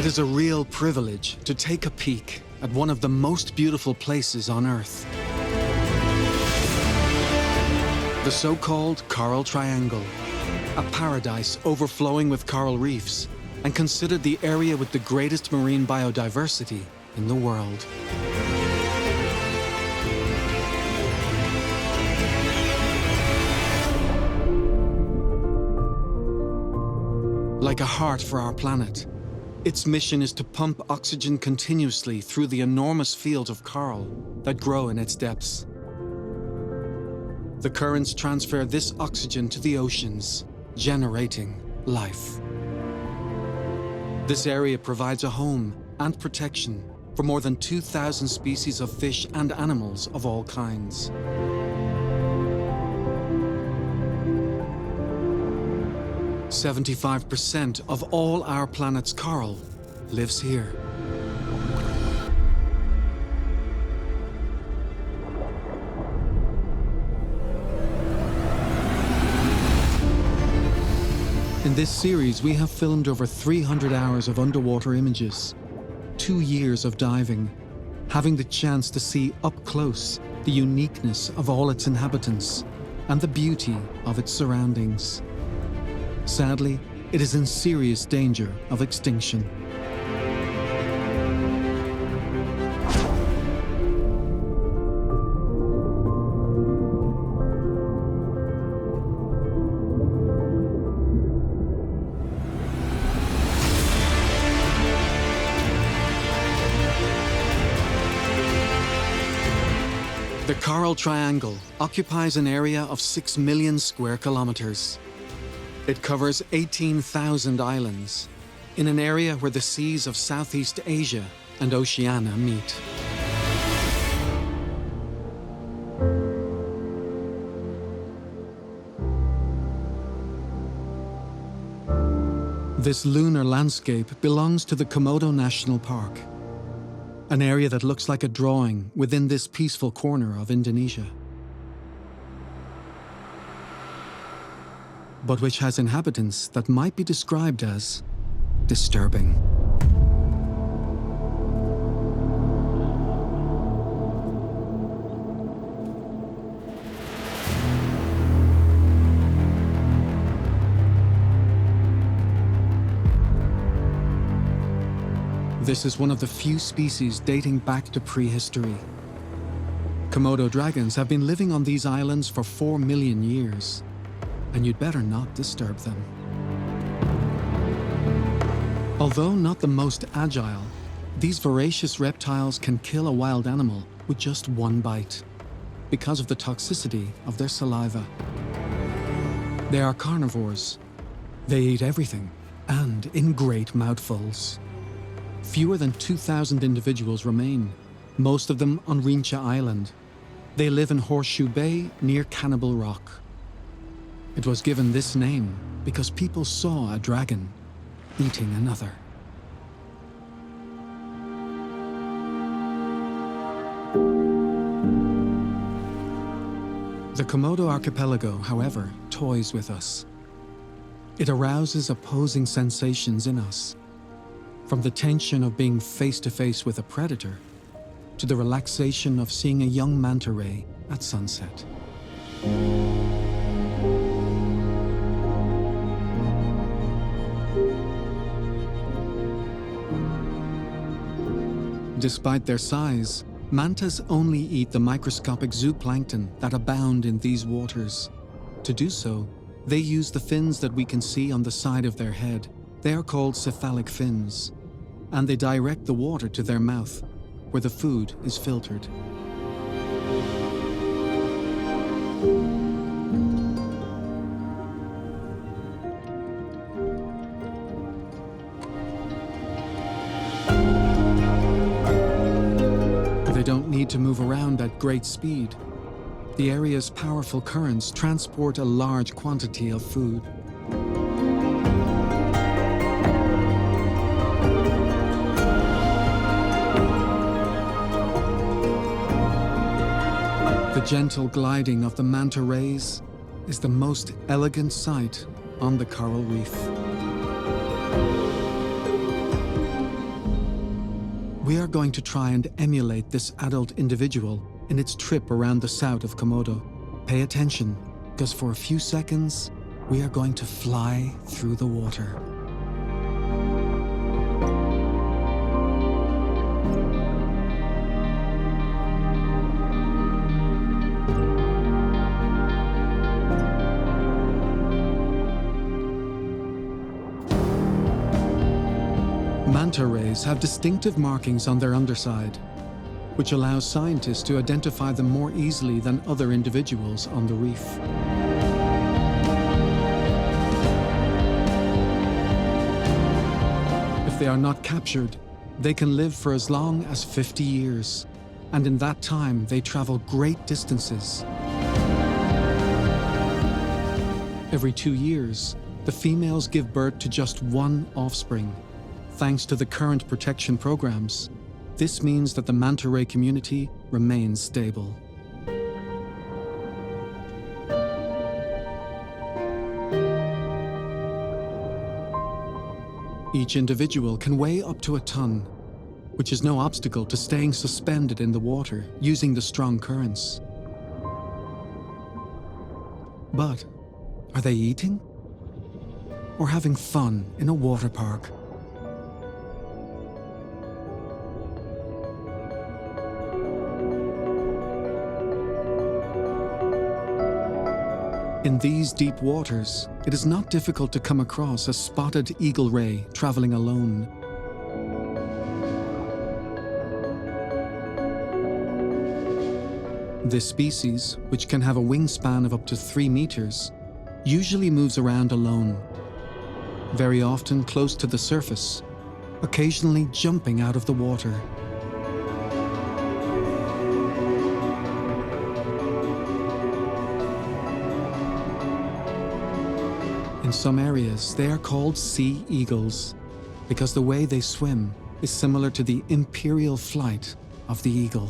It is a real privilege to take a peek at one of the most beautiful places on Earth. The so-called Coral Triangle, a paradise overflowing with coral reefs and considered the area with the greatest marine biodiversity in the world. Like a heart for our planet, its mission is to pump oxygen continuously through the enormous fields of coral that grow in its depths. The currents transfer this oxygen to the oceans, generating life. This area provides a home and protection for more than 2,000 species of fish and animals of all kinds. 75% of all our planet's coral lives here. In this series, we have filmed over 300 hours of underwater images, 2 years of diving, having the chance to see up close the uniqueness of all its inhabitants and the beauty of its surroundings. Sadly, it is in serious danger of extinction. The Coral Triangle occupies an area of 6 million square kilometers. It covers 18,000 islands in an area where the seas of Southeast Asia and Oceania meet. This lunar landscape belongs to the Komodo National Park, an area that looks like a drawing within this peaceful corner of Indonesia, but which has inhabitants that might be described as disturbing. This is one of the few species dating back to prehistory. Komodo dragons have been living on these islands for 4 million years, and you'd better not disturb them. Although not the most agile, these voracious reptiles can kill a wild animal with just one bite because of the toxicity of their saliva. They are carnivores. They eat everything, and in great mouthfuls. Fewer than 2,000 individuals remain, most of them on Rincha Island. They live in Horseshoe Bay near Cannibal Rock. It was given this name because people saw a dragon eating another. The Komodo archipelago, however, toys with us. It arouses opposing sensations in us, from the tension of being face-to-face with a predator to the relaxation of seeing a young manta ray at sunset. Despite their size, mantas only eat the microscopic zooplankton that abound in these waters. To do so, they use the fins that we can see on the side of their head. They are called cephalic fins, and they direct the water to their mouth, where the food is filtered. They don't need to move around at great speed. The area's powerful currents transport a large quantity of food. The gentle gliding of the manta rays is the most elegant sight on the coral reef. we are going to try and emulate this adult individual in its trip around the south of Komodo. Pay attention, because for a few seconds, we are going to fly through the water. Manta rays have distinctive markings on their underside, which allows scientists to identify them more easily than other individuals on the reef. If they are not captured, they can live for as long as 50 years, and in that time they travel great distances. Every 2 years, the females give birth to just one offspring. Thanks to the current protection programs, this means that the manta ray community remains stable. Each individual can weigh up to a ton, which is no obstacle to staying suspended in the water using the strong currents. But are they eating? Or having fun in a water park? In these deep waters, it is not difficult to come across a spotted eagle ray traveling alone. This species, which can have a wingspan of up to 3 meters, usually moves around alone, very often close to the surface, occasionally jumping out of the water. In some areas, they are called sea eagles because the way they swim is similar to the imperial flight of the eagle.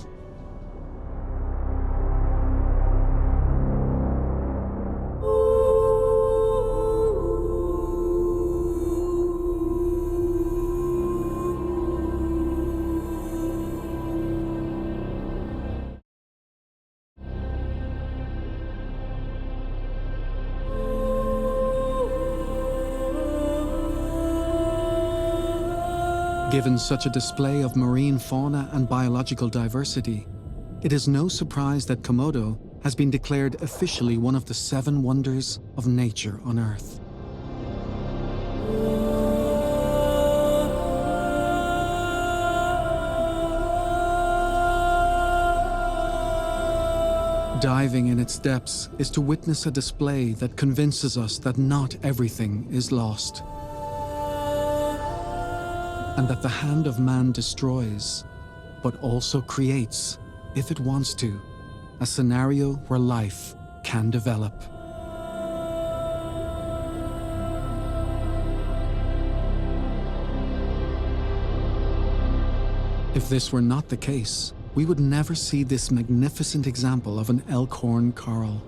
Given such a display of marine fauna and biological diversity, it is no surprise that Komodo has been declared officially one of the 7 wonders of nature on Earth. Diving in its depths is to witness a display that convinces us that not everything is lost, and that the hand of man destroys, but also creates, if it wants to, a scenario where life can develop. If this were not the case, we would never see this magnificent example of an elk-horn coral.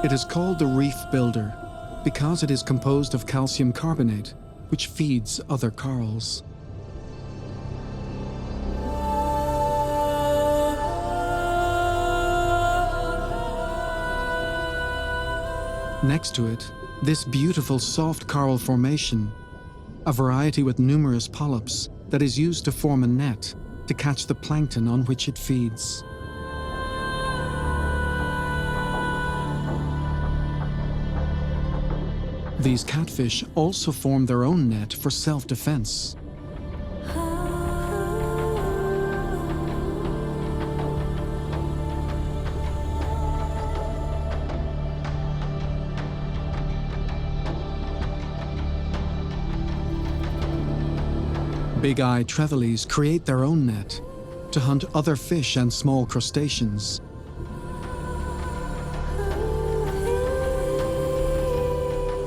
It is called the reef builder because it is composed of calcium carbonate, which feeds other corals. Next to it, this beautiful soft coral formation, a variety with numerous polyps that is used to form a net to catch the plankton on which it feeds. These catfish also form their own net for self-defense. Big-eye trevallies create their own net to hunt other fish and small crustaceans.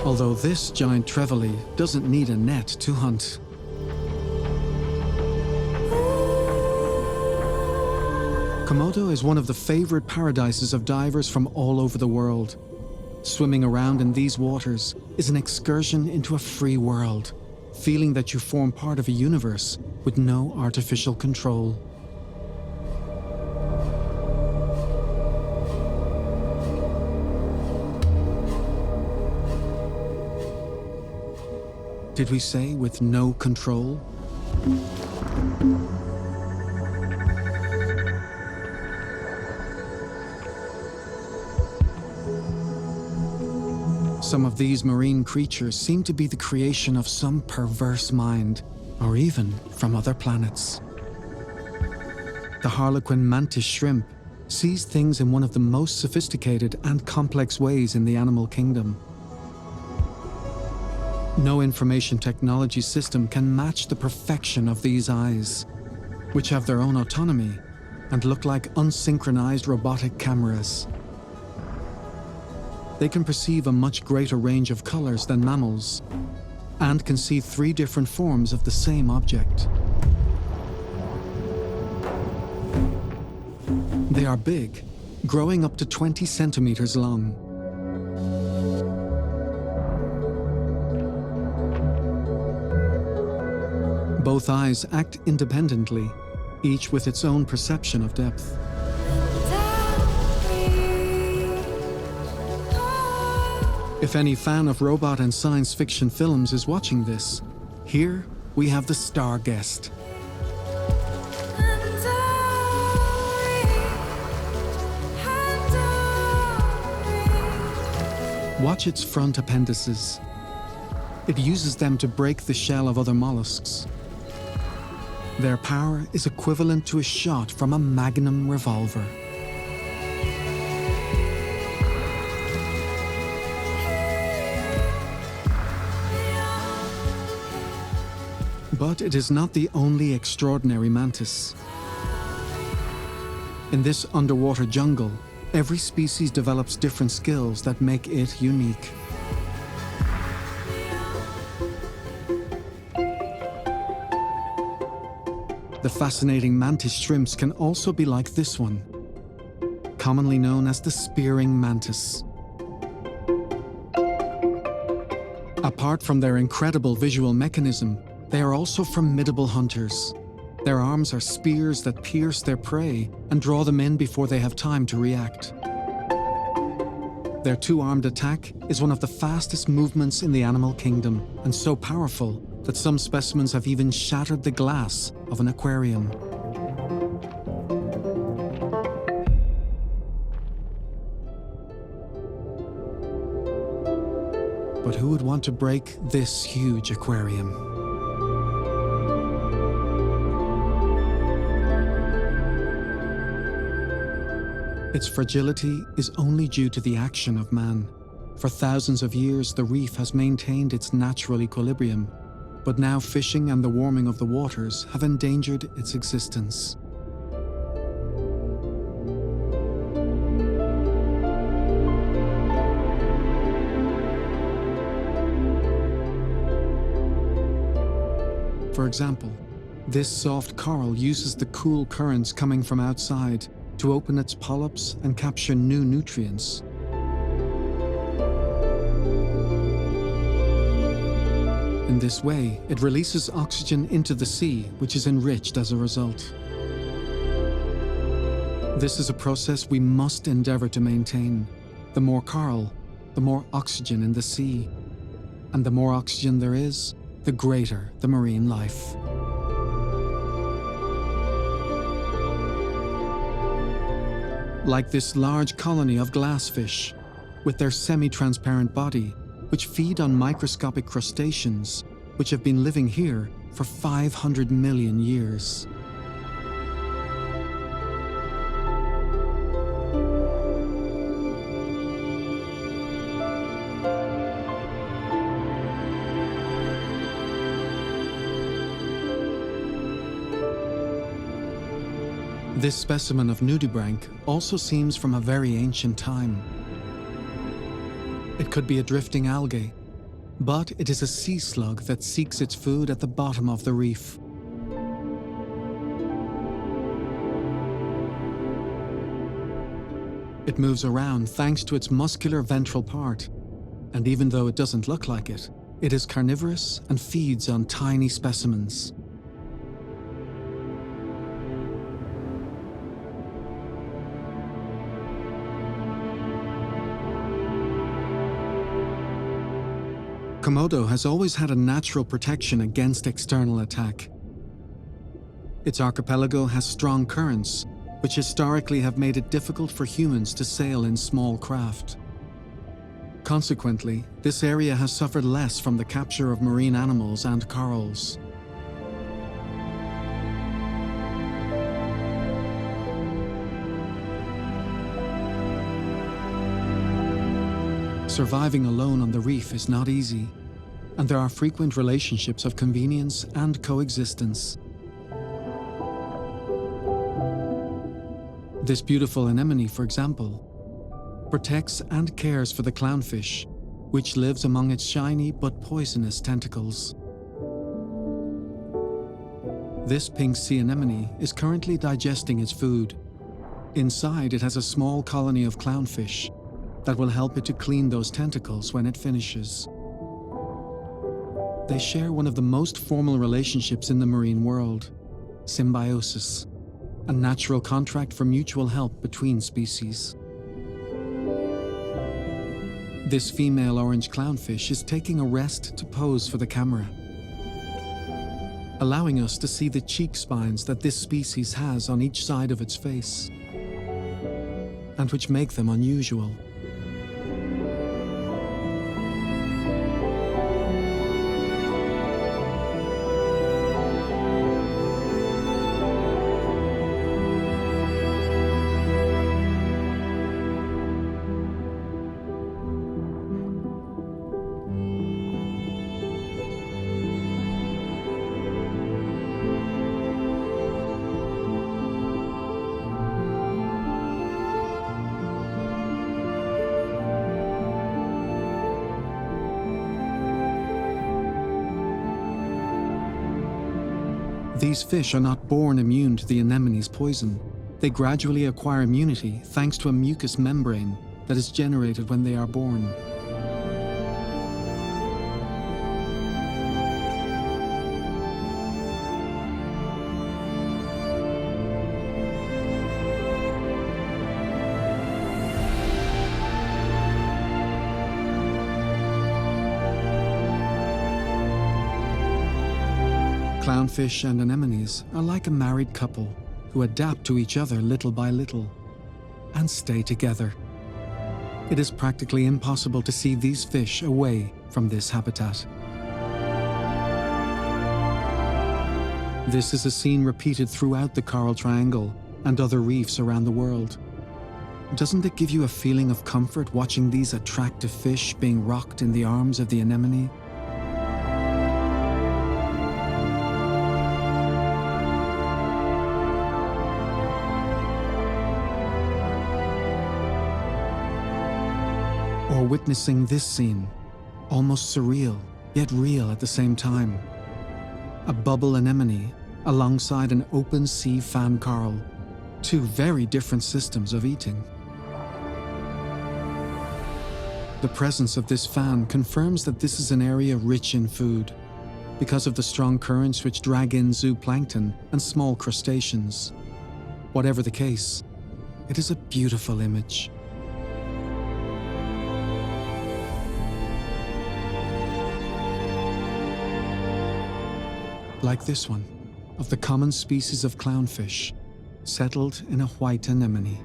Although this giant trevally doesn't need a net to hunt. Komodo is one of the favorite paradises of divers from all over the world, Swimming around in these waters is an excursion into a free world, feeling that you form part of a universe with no artificial control. Did we say with no control? Some of these marine creatures seem to be the creation of some perverse mind, or even from other planets. The harlequin mantis shrimp sees things in one of the most sophisticated and complex ways in the animal kingdom. No information technology system can match the perfection of these eyes, which have their own autonomy and look like unsynchronized robotic cameras. They can perceive a much greater range of colors than mammals, and can see 3 different forms of the same object. They are big, growing up to 20 centimeters long. Both eyes act independently, each with its own perception of depth. If any fan of robot and science fiction films is watching this, here we have the star guest. Watch its front appendices. It uses them to break the shell of other mollusks. Their power is equivalent to a shot from a Magnum revolver. But it is not the only extraordinary mantis. In this underwater jungle, every species develops different skills that make it unique. The fascinating mantis shrimps can also be like this one, commonly known as the spearing mantis. Apart from their incredible visual mechanism, they are also formidable hunters. Their arms are spears that pierce their prey and draw them in before they have time to react. Their 2-armed attack is one of the fastest movements in the animal kingdom, and so powerful that some specimens have even shattered the glass of an aquarium. But who would want to break this huge aquarium? Its fragility is only due to the action of man. For thousands of years, the reef has maintained its natural equilibrium, but now fishing and the warming of the waters have endangered its existence. For example, this soft coral uses the cool currents coming from outside to open its polyps and capture new nutrients. In this way, it releases oxygen into the sea, which is enriched as a result. This is a process we must endeavor to maintain. The more coral, the more oxygen in the sea. And the more oxygen there is, the greater the marine life. Like this large colony of glassfish, with their semi-transparent body, which feed on microscopic crustaceans, which have been living here for 500 million years. This specimen of nudibranch also seems from a very ancient time. It could be a drifting algae, but it is a sea slug that seeks its food at the bottom of the reef. It moves around thanks to its muscular ventral part, and even though it doesn't look like it, it is carnivorous and feeds on tiny specimens. Komodo has always had a natural protection against external attack. Its archipelago has strong currents, which historically have made it difficult for humans to sail in small craft. Consequently, this area has suffered less from the capture of marine animals and corals. Surviving alone on the reef is not easy, and there are frequent relationships of convenience and coexistence. This beautiful anemone, for example, protects and cares for the clownfish, which lives among its shiny but poisonous tentacles. This pink sea anemone is currently digesting its food. Inside, it has a small colony of clownfish that will help it to clean those tentacles when it finishes. They share one of the most formal relationships in the marine world, symbiosis, a natural contract for mutual help between species. This female orange clownfish is taking a rest to pose for the camera, allowing us to see the cheek spines that this species has on each side of its face, and which make them unusual. These fish are not born immune to the anemone's poison. They gradually acquire immunity thanks to a mucous membrane that is generated when they are born. Clownfish and anemones are like a married couple who adapt to each other little by little and stay together. It is practically impossible to see these fish away from this habitat. This is a scene repeated throughout the Coral Triangle and other reefs around the world. Doesn't it give you a feeling of comfort watching these attractive fish being rocked in the arms of the anemone? Or witnessing this scene, almost surreal, yet real at the same time. A bubble anemone alongside an open sea fan coral, two very different systems of eating. The presence of this fan confirms that this is an area rich in food, because of the strong currents which drag in zooplankton and small crustaceans. Whatever the case, it is a beautiful image. Like this one, of the common species of clownfish, settled in a white anemone.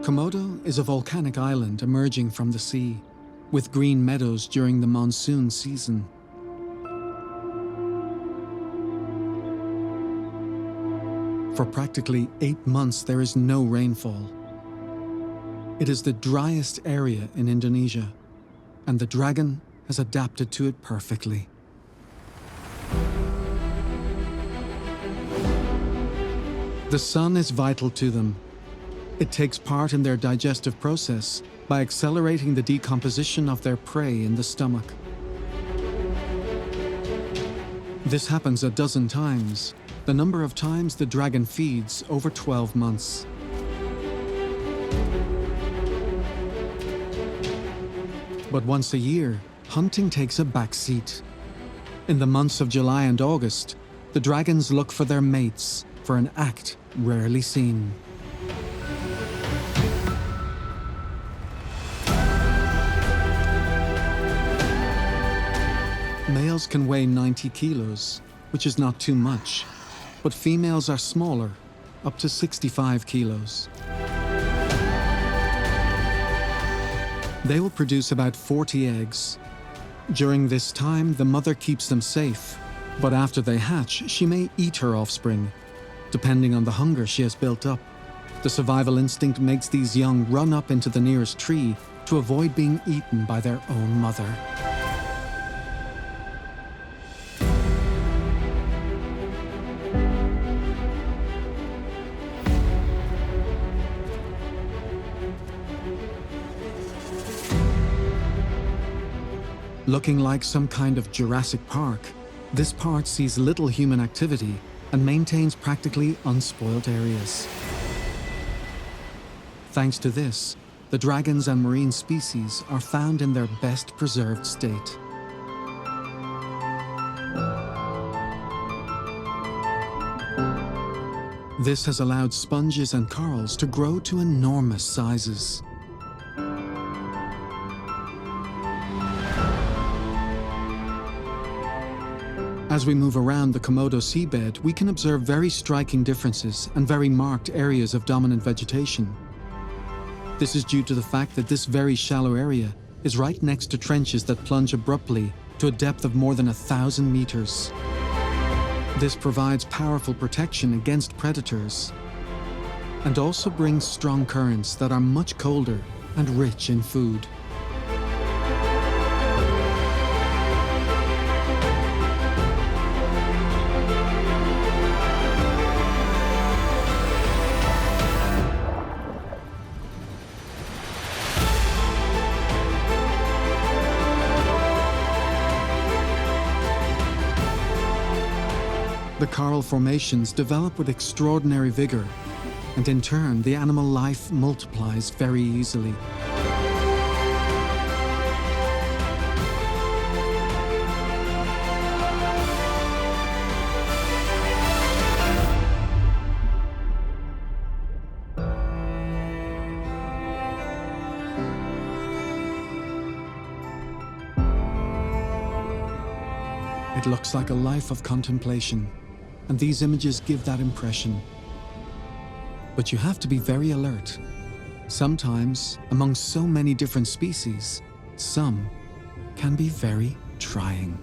Komodo is a volcanic island emerging from the sea, with green meadows during the monsoon season. For practically 8 months, there is no rainfall. It is the driest area in Indonesia, and the dragon has adapted to it perfectly. The sun is vital to them. It takes part in their digestive process by accelerating the decomposition of their prey in the stomach. This happens a dozen times, the number of times the dragon feeds over 12 months. But once a year, hunting takes a back seat. In the months of July and August, the dragons look for their mates for an act rarely seen. Males can weigh 90 kilos, which is not too much, but females are smaller, up to 65 kilos. They will produce about 40 eggs. During this time, the mother keeps them safe, but after they hatch, she may eat her offspring, depending on the hunger she has built up. The survival instinct makes these young run up into the nearest tree to avoid being eaten by their own mother. Looking like some kind of Jurassic Park, this part sees little human activity and maintains practically unspoilt areas. Thanks to this, the dragons and marine species are found in their best preserved state. This has allowed sponges and corals to grow to enormous sizes. As we move around the Komodo seabed, we can observe very striking differences and very marked areas of dominant vegetation. This is due to the fact that this very shallow area is right next to trenches that plunge abruptly to a depth of more than 1,000 meters. This provides powerful protection against predators and also brings strong currents that are much colder and rich in food. The coral formations develop with extraordinary vigor, and in turn, the animal life multiplies very easily. It looks like a life of contemplation, and these images give that impression. But you have to be very alert. Sometimes, among so many different species, some can be very trying.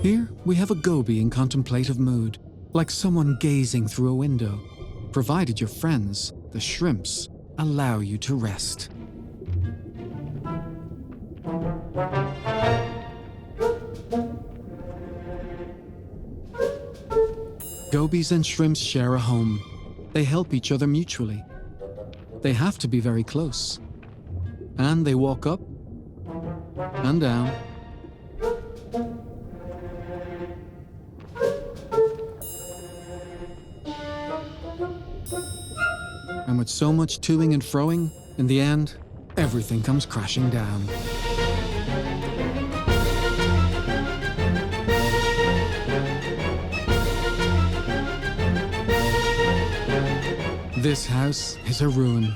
Here, we have a goby in contemplative mood, like someone gazing through a window, provided your friends, the shrimps, allow you to rest. Gobies and shrimps share a home. They help each other mutually. They have to be very close. And they walk up and down. And with so much toing and froing, in the end, everything comes crashing down. This house is a ruin.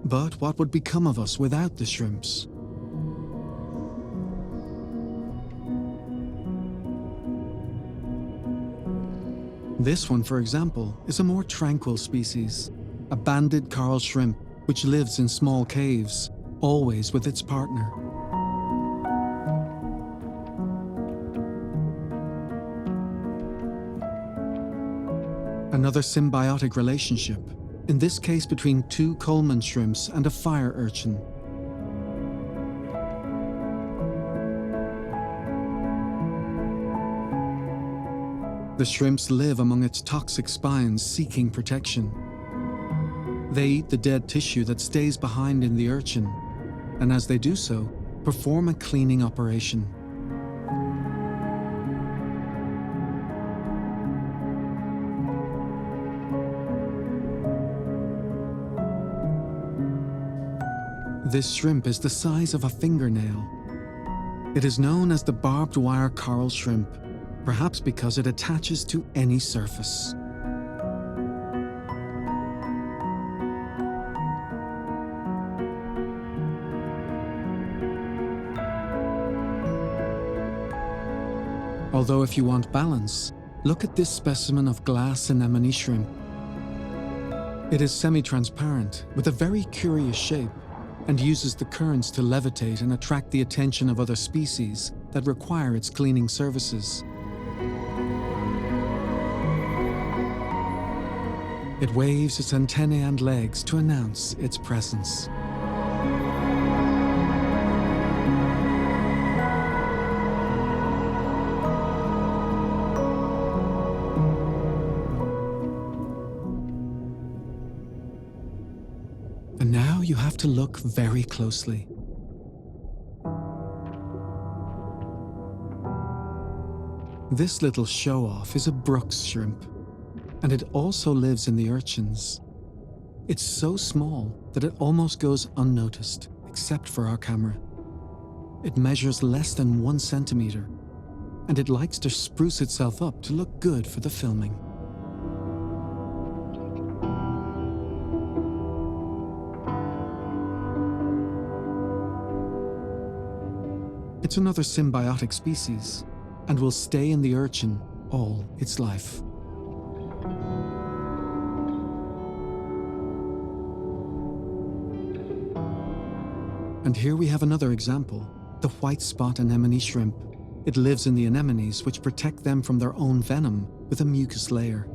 But what would become of us without the shrimps? This one, for example, is a more tranquil species, a banded coral shrimp which lives in small caves, always with its partner. Another symbiotic relationship, in this case between two Coleman shrimps and a fire urchin. The shrimps live among its toxic spines, seeking protection. They eat the dead tissue that stays behind in the urchin, and as they do so, perform a cleaning operation. This shrimp is the size of a fingernail. It is known as the barbed wire coral shrimp, perhaps because it attaches to any surface. Although if you want balance, look at this specimen of glass anemone shrimp. It is semi-transparent with a very curious shape and uses the currents to levitate and attract the attention of other species that require its cleaning services. It waves its antennae and legs to announce its presence. And now you have to look very closely. This little show-off is a Brooks shrimp, and it also lives in the urchins. It's so small that it almost goes unnoticed, except for our camera. It measures less than 1 centimeter, and it likes to spruce itself up to look good for the filming. It's another symbiotic species, and will stay in the urchin all its life. And here we have another example, the white spot anemone shrimp. It lives in the anemones, which protect them from their own venom with a mucus layer.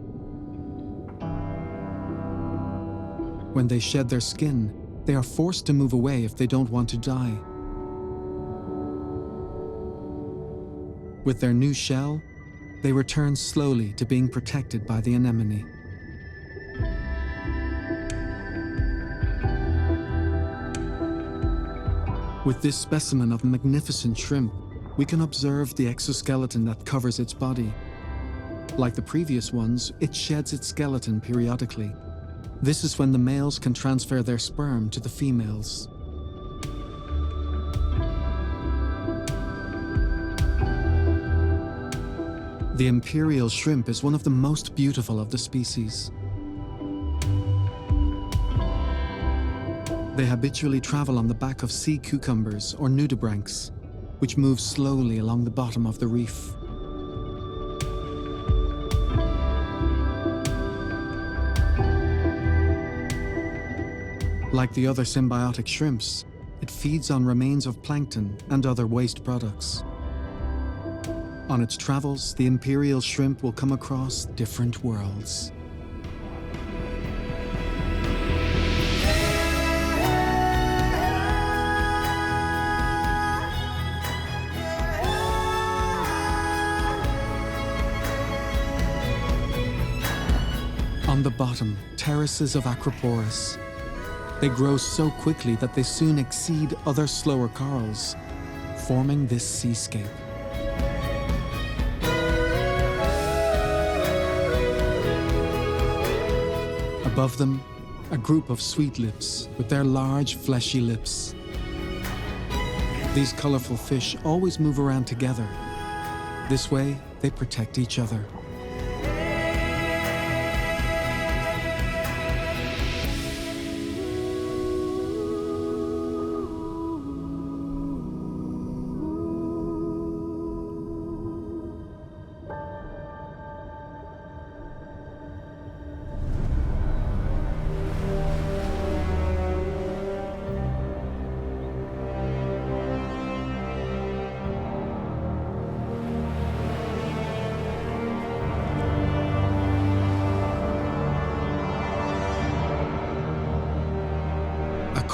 When they shed their skin, they are forced to move away if they don't want to die. With their new shell, they return slowly to being protected by the anemone. With this specimen of magnificent shrimp, we can observe the exoskeleton that covers its body. Like the previous ones, it sheds its skeleton periodically. This is when the males can transfer their sperm to the females. The imperial shrimp is one of the most beautiful of the species. They habitually travel on the back of sea cucumbers or nudibranchs, which move slowly along the bottom of the reef. Like the other symbiotic shrimps, it feeds on remains of plankton and other waste products. On its travels, the imperial shrimp will come across different worlds. On the bottom, terraces of Acroporus. They grow so quickly that they soon exceed other slower corals, forming this seascape. Above them, a group of sweetlips with their large, fleshy lips. These colorful fish always move around together. This way, they protect each other.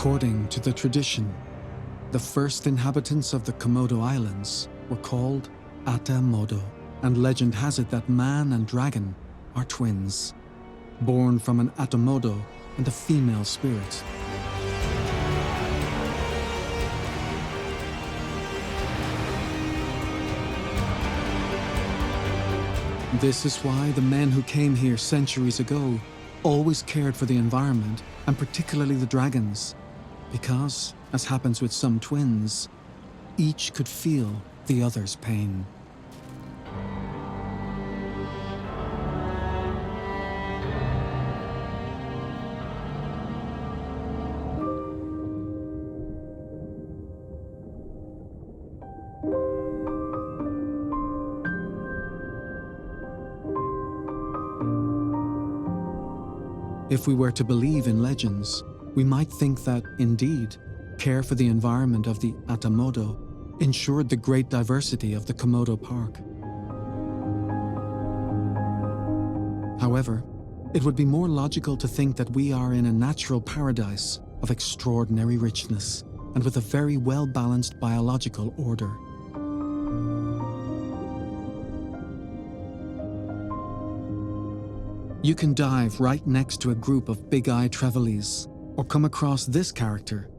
According to the tradition, the first inhabitants of the Komodo Islands were called Atamodo, and legend has it that man and dragon are twins, born from an Atamodo and a female spirit. This is why the men who came here centuries ago always cared for the environment, and particularly the dragons, because, as happens with some twins, each could feel the other's pain. If we were to believe in legends, we might think that, indeed, care for the environment of the Atamodo ensured the great diversity of the Komodo Park. However, it would be more logical to think that we are in a natural paradise of extraordinary richness and with a very well-balanced biological order. You can dive right next to a group of big-eye trevallies, or come across this character,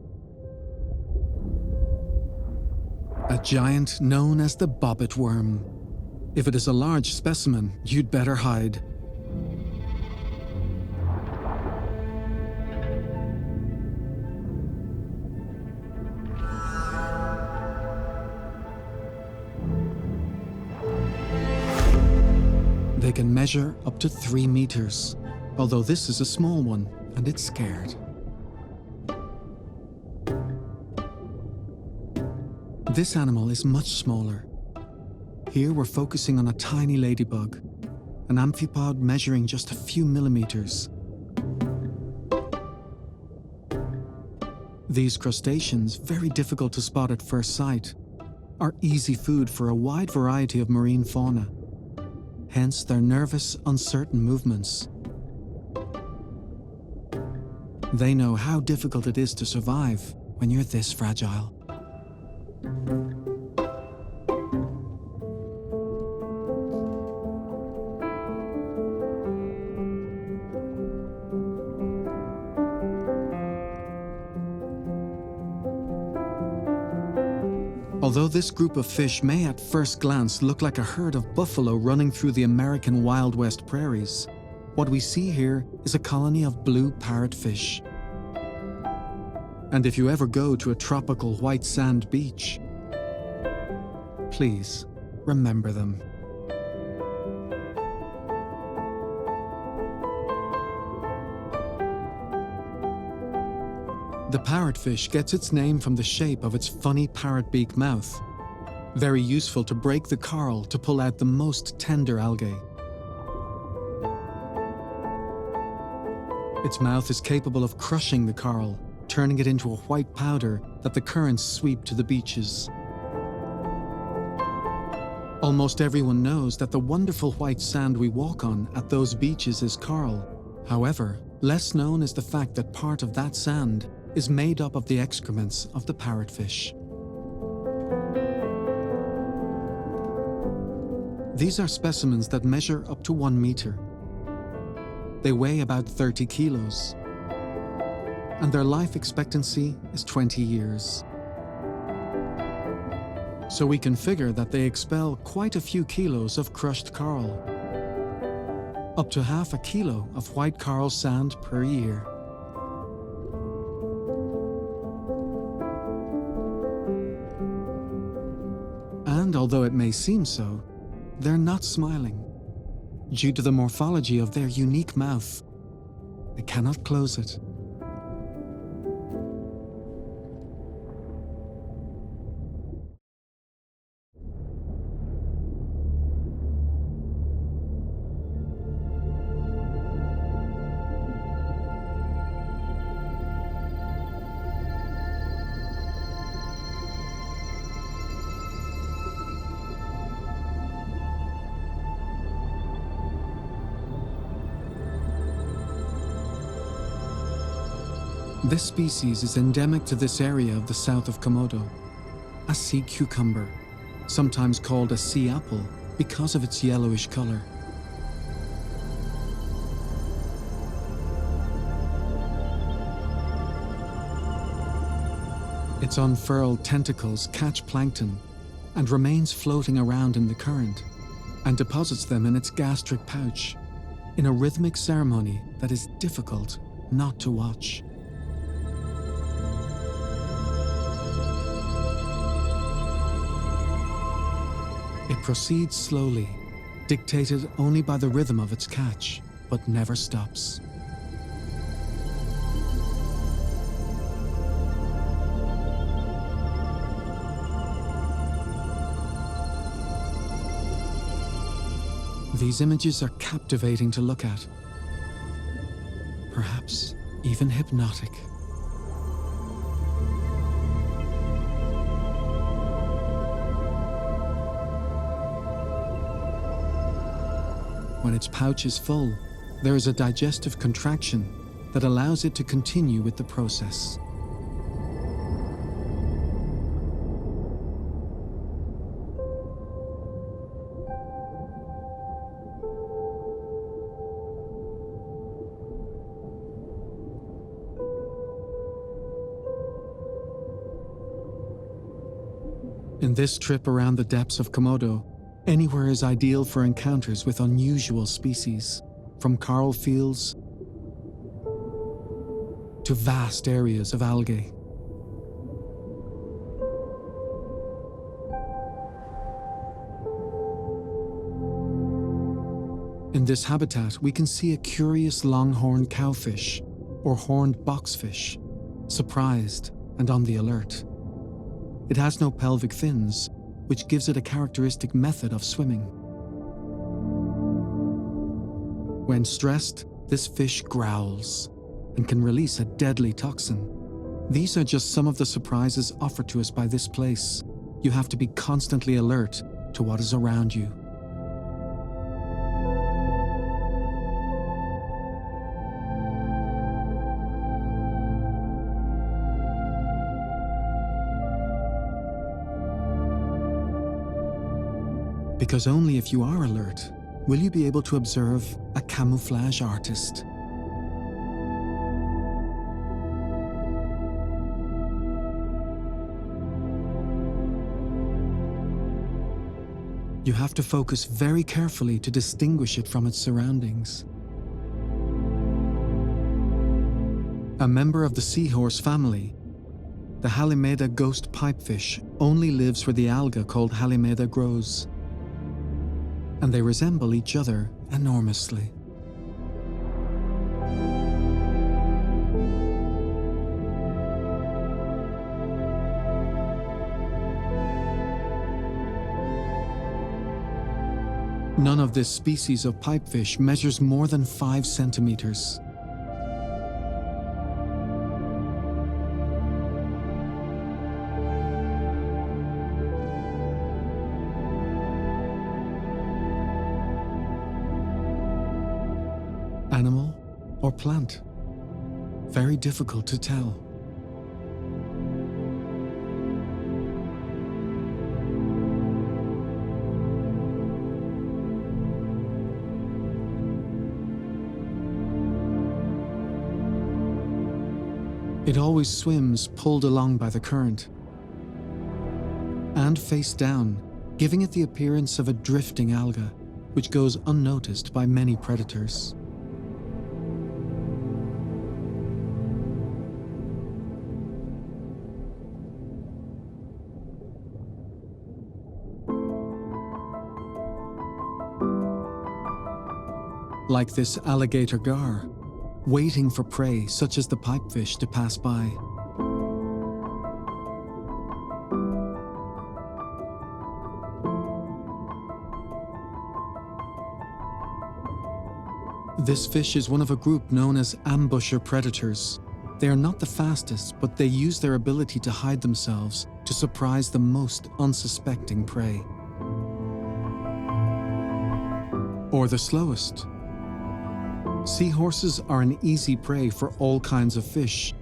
a giant known as the bobbit worm. If it is a large specimen, you'd better hide. They can measure up to 3 meters, although this is a small one and it's scared. This animal is much smaller. Here we're focusing on a tiny ladybug, an amphipod measuring just a few millimeters. These crustaceans, very difficult to spot at first sight, are easy food for a wide variety of marine fauna. Hence their nervous, uncertain movements. They know how difficult it is to survive when you're this fragile. Although this group of fish may at first glance look like a herd of buffalo running through the American Wild West prairies, what we see here is a colony of blue parrotfish. And if you ever go to a tropical white sand beach, please remember them. The parrotfish gets its name from the shape of its funny parrot beak mouth, very useful to break the coral to pull out the most tender algae. Its mouth is capable of crushing the coral, turning it into a white powder that the currents sweep to the beaches. Almost everyone knows that the wonderful white sand we walk on at those beaches is coral. However, less known is the fact that part of that sand is made up of the excrements of the parrotfish. These are specimens that measure up to 1 meter. They weigh about 30 kilos, and their life expectancy is 20 years. So we can figure that they expel quite a few kilos of crushed coral, up to half a kilo of white coral sand per year. And although it may seem so, they're not smiling. Due to the morphology of their unique mouth, they cannot close it. This species is endemic to this area of the south of Komodo. A sea cucumber, sometimes called a sea apple because of its yellowish color. Its unfurled tentacles catch plankton and remains floating around in the current, and deposits them in its gastric pouch in a rhythmic ceremony that is difficult not to watch. It proceeds slowly, dictated only by the rhythm of its catch, but never stops. These images are captivating to look at, perhaps even hypnotic. When its pouch is full, there is a digestive contraction that allows it to continue with the process. In this trip around the depths of Komodo, anywhere is ideal for encounters with unusual species, from coral fields to vast areas of algae. In this habitat, we can see a curious long-horned cowfish, or horned boxfish, surprised and on the alert. It has no pelvic fins, which gives it a characteristic method of swimming. When stressed, this fish growls and can release a deadly toxin. These are just some of the surprises offered to us by this place. You have to be constantly alert to what is around you. Because only if you are alert will you be able to observe a camouflage artist. You have to focus very carefully to distinguish it from its surroundings. A member of the seahorse family, the Halimeda ghost pipefish only lives where the alga called Halimeda grows, and they resemble each other enormously. None of this species of pipefish measures more than 5 centimeters. Animal or plant? Very difficult to tell. It always swims pulled along by the current and face down, giving it the appearance of a drifting alga, which goes unnoticed by many predators. Like this alligator gar, waiting for prey such as the pipefish to pass by. This fish is one of a group known as ambusher predators. They are not the fastest, but they use their ability to hide themselves to surprise the most unsuspecting prey. Or the slowest. Seahorses are an easy prey for all kinds of fish,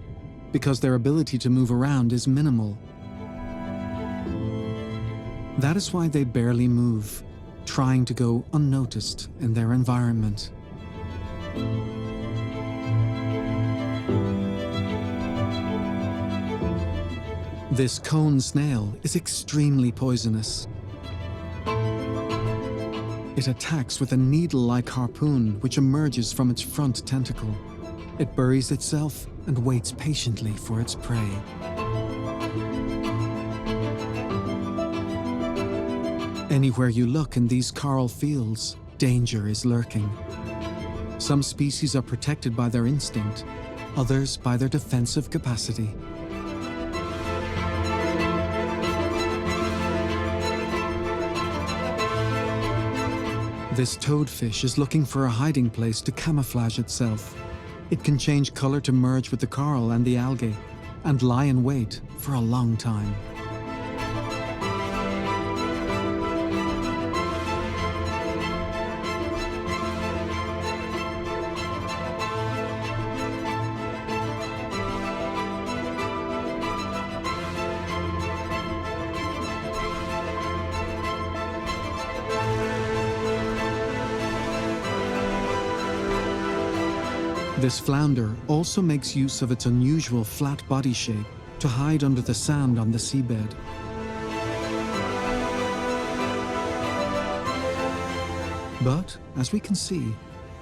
because their ability to move around is minimal. That is why they barely move, trying to go unnoticed in their environment. This cone snail is extremely poisonous. It attacks with a needle-like harpoon which emerges from its front tentacle. It buries itself and waits patiently for its prey. Anywhere you look in these coral fields, danger is lurking. Some species are protected by their instinct, others by their defensive capacity. This toadfish is looking for a hiding place to camouflage itself. It can change color to merge with the coral and the algae, and lie in wait for a long time. This flounder also makes use of its unusual flat body shape to hide under the sand on the seabed. But, as we can see,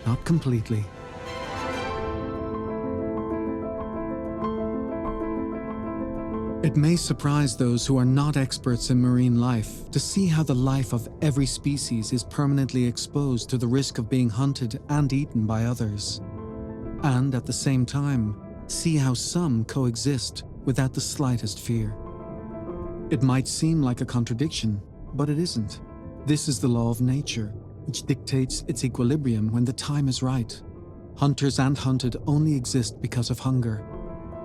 not completely. It may surprise those who are not experts in marine life to see how the life of every species is permanently exposed to the risk of being hunted and eaten by others. And at the same time, see how some coexist without the slightest fear. It might seem like a contradiction, but it isn't. This is the law of nature, which dictates its equilibrium when the time is right. Hunters and hunted only exist because of hunger.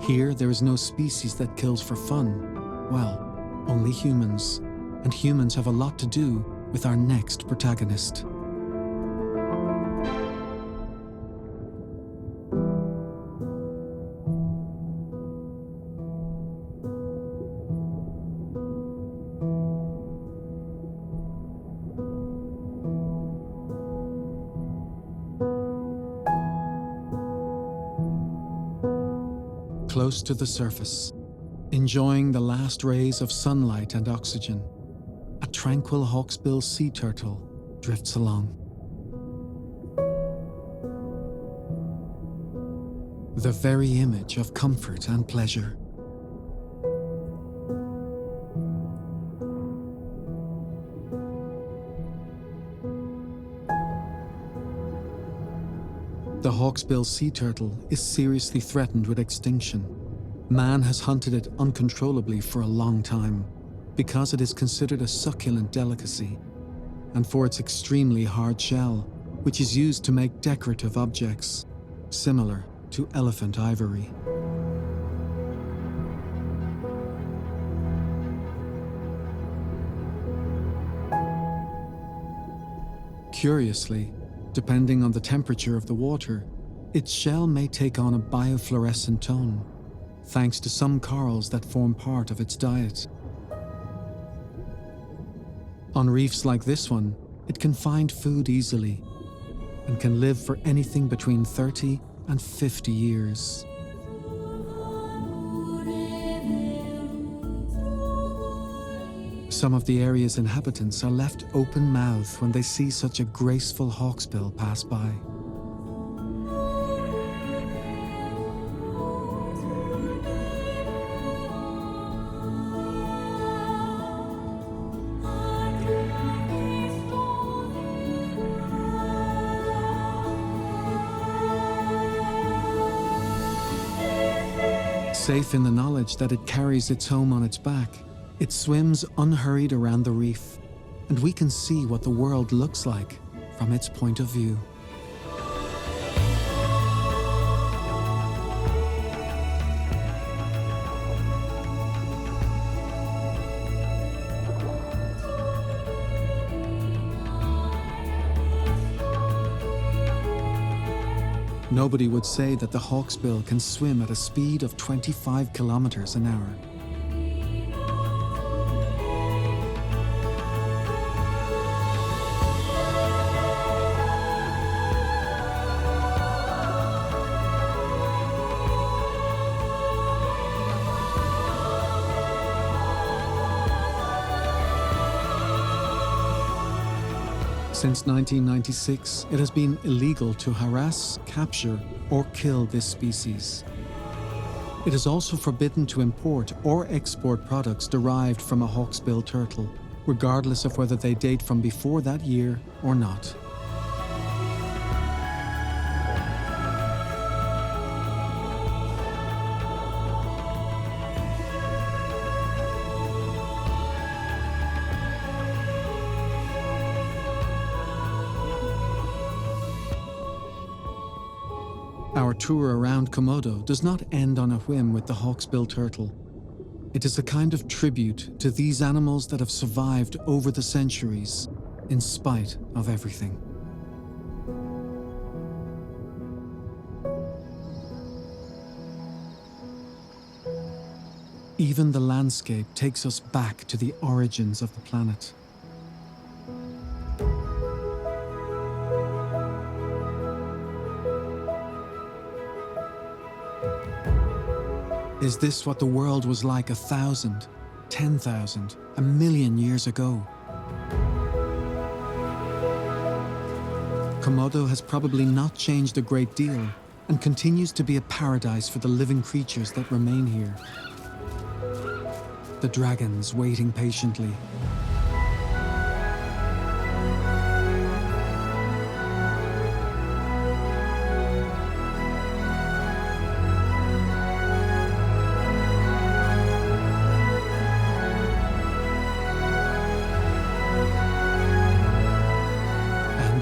Here, there is no species that kills for fun. Well, only humans. And humans have a lot to do with our next protagonist. Close to the surface, enjoying the last rays of sunlight and oxygen, a tranquil hawksbill sea turtle drifts along. The very image of comfort and pleasure. The hawksbill sea turtle is seriously threatened with extinction. Man has hunted it uncontrollably for a long time because it is considered a succulent delicacy, and for its extremely hard shell, which is used to make decorative objects, similar to elephant ivory. Curiously, depending on the temperature of the water, its shell may take on a biofluorescent tone, thanks to some corals that form part of its diet. On reefs like this one, it can find food easily and can live for anything between 30 and 50 years. Some of the area's inhabitants are left open-mouthed when they see such a graceful hawksbill pass by. Safe in the knowledge that it carries its home on its back, it swims unhurried around the reef, and we can see what the world looks like from its point of view. Nobody would say that the hawksbill can swim at a speed of 25 kilometers an hour. Since 1996, it has been illegal to harass, capture, or kill this species. It is also forbidden to import or export products derived from a hawksbill turtle, regardless of whether they date from before that year or not. Our tour around Komodo does not end on a whim with the hawksbill turtle. It is a kind of tribute to these animals that have survived over the centuries, in spite of everything. Even the landscape takes us back to the origins of the planet. Is this what the world was like 1,000, 10,000, 1,000,000 years ago? Komodo has probably not changed a great deal and continues to be a paradise for the living creatures that remain here. The dragons waiting patiently.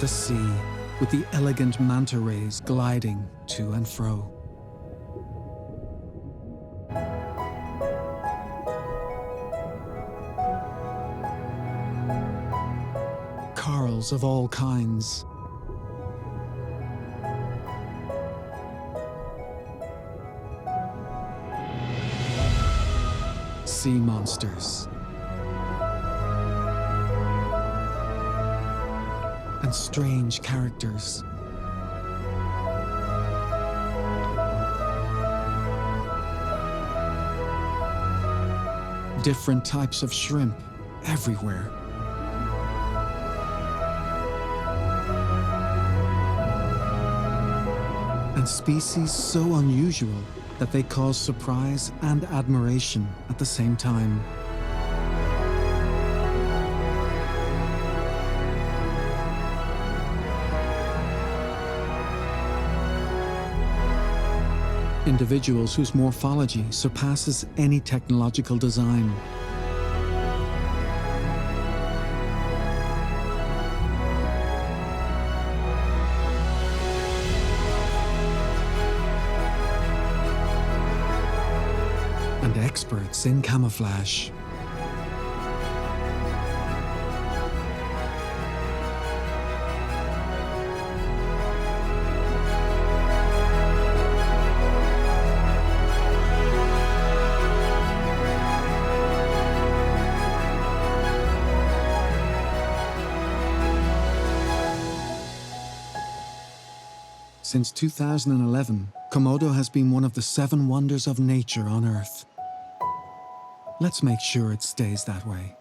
The sea, with the elegant Matarays gliding to and fro. Corals of all kinds. Sea monsters. And strange characters. Different types of shrimp everywhere. And species so unusual that they cause surprise and admiration at the same time. Individuals whose morphology surpasses any technological design. And experts in camouflage. Since 2011, Komodo has been one of the 7 wonders of nature on Earth. Let's make sure it stays that way.